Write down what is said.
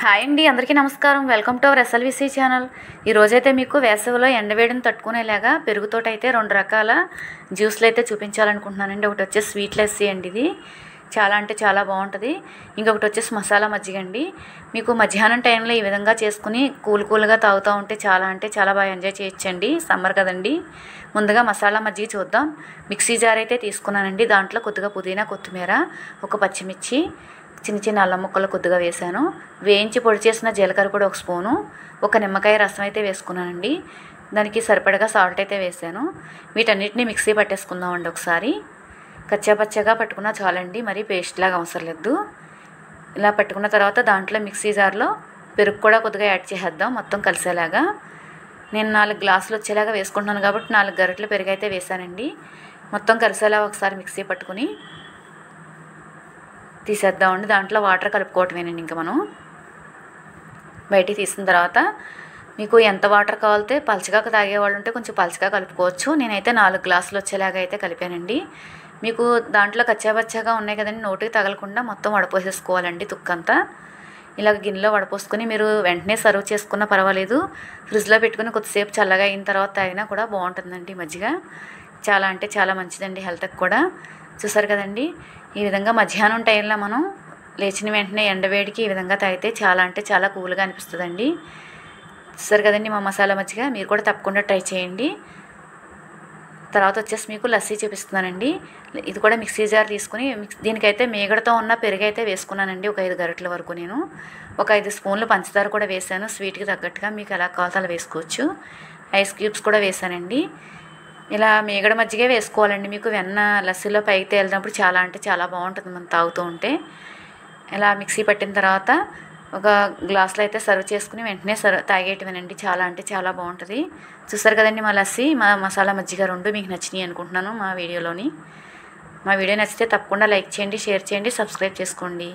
Hi అండి, అందరికీ నమస్కారం. Welcome to our SLVC channel. ఈరోజైతే మీకు వేసవిలో ఎండవేడిని తట్టుకునేలాగా పెరుగుతోటి అయితే 2 రకాల జ్యూస్లు అయితే చూపించాలనుకుంటున్నానండి. ఒకటి వచ్చేసి స్వీట్ లస్సీ అండి, ఇది చాలా అంటే చాలా బాగుంటుంది. ఇంకొకటి వచ్చేసి మసాలా మజ్జిగ అండి. మీకు మధ్యాహ్నం టైంలో ఈ విధంగా చేసుకుని కూల్గా తాగుతూ ఉంటే చాలా అంటే చాలా బాగా ఎంజాయ్ చేయొచ్చండి. సమ్మర్ కదండి. ముందుగా మసాలా మజ్జిగ చూద్దాం. మిక్సీ జార్ అయితే తీసుకున్నానండి. దాంట్లో కొద్దిగా పుదీనా, కొత్తిమీర, ఒక పచ్చిమిర్చి, చిన్న చిన్న అల్లం ముక్కలు కొద్దిగా వేసాను. వేయించి పొడి చేసిన జీలకర్ర కూడా 1 స్పూను, ఒక నిమ్మకాయ రసం అయితే వేసుకున్నానండి. దానికి సరిపడగా సాల్ట్ అయితే వేసాను. వీటన్నిటిని మిక్సీ పట్టేసుకుందామండి ఒకసారి. కచ్చాపచ్చగా పట్టుకున్నా చాలండి, మరి పేస్ట్ లాగా అవసరం లేదు. ఇలా పట్టుకున్న తర్వాత దాంట్లో మిక్సీ జార్లో పెరుగు కూడా కొద్దిగా యాడ్ చేసేద్దాం మొత్తం కలిసేలాగా. నేను 4 గ్లాసులు వచ్చేలాగా వేసుకుంటున్నాను కాబట్టి 4 గరిటెల పెరుగు అయితే వేసానండి. మొత్తం కలిసేలా ఒకసారి మిక్సీ పట్టుకుని తీసేద్దామండి. దాంట్లో వాటర్ కలుపుకోవటమేనండి. ఇంకా మనం బయటికి తీసిన తర్వాత మీకు ఎంత వాటర్ కావాలితే పలచగా తాగేవాళ్ళు ఉంటే కొంచెం పలచగా కలుపుకోవచ్చు. నేనైతే 4 గ్లాసులు వచ్చేలాగా అయితే కలిపానండి. మీకు దాంట్లో కచ్చాపచ్చాగా ఉన్నాయి కదండి, నోటికి తగలకుండా మొత్తం వడపోసేసుకోవాలండి తుక్కంతా. ఇలాగ గిన్నెలో వడపోసుకొని మీరు వెంటనే సర్వ్ చేసుకున్నా పర్వాలేదు. ఫ్రిడ్జ్లో పెట్టుకుని కొద్దిసేపు చల్లగా అయిన తర్వాత తాగినా కూడా బాగుంటుందండి మజ్జిగ. చాలా అంటే చాలా మంచిదండి హెల్త్కి కూడా. చూసారు కదండి, ఈ విధంగా మధ్యాహ్నం టైంలో మనం లేచిన వెంటనే ఎండవేడికి ఈ విధంగా తాగితే చాలా అంటే చాలా కూల్గా అనిపిస్తుందండి. చూసారు కదండి మా మసాలా మజ్జిగ. మీరు కూడా తప్పకుండా ట్రై చేయండి. తర్వాత వచ్చేసి మీకు లస్సీ చూపిస్తున్నానండి. ఇది కూడా మిక్సీ జార్ తీసుకుని దీనికైతే మేగడతో ఉన్న పెరుగు అయితే వేసుకున్నానండి. ఒక 5 గరిటెల వరకు నేను ఒక 5 స్పూన్లు పంచదార కూడా వేసాను. స్వీట్కి తగ్గట్టుగా మీకు ఎలా కావాలో అలా వేసుకోవచ్చు. ఐస్ క్యూబ్స్ కూడా వేసానండి. ఇలా మేగడ మజ్జిగే వేసుకోవాలండి. మీకు వెన్న లస్సీలో పైకి తేలినప్పుడు చాలా అంటే చాలా బాగుంటుంది మనం తాగుతూ ఉంటే. ఇలా మిక్సీ పట్టిన తర్వాత ఒక గ్లాస్లో అయితే సర్వ్ చేసుకుని వెంటనే తాగేయటమేనండి. చాలా అంటే చాలా బాగుంటుంది. చూసారు కదండి మా లస్సీ, మా మసాలా మజ్జిగ 2 మీకు నచ్చినాయి అనుకుంటున్నాను మా వీడియో నచ్చితే తప్పకుండా లైక్ చేయండి, షేర్ చేయండి, సబ్స్క్రైబ్ చేసుకోండి.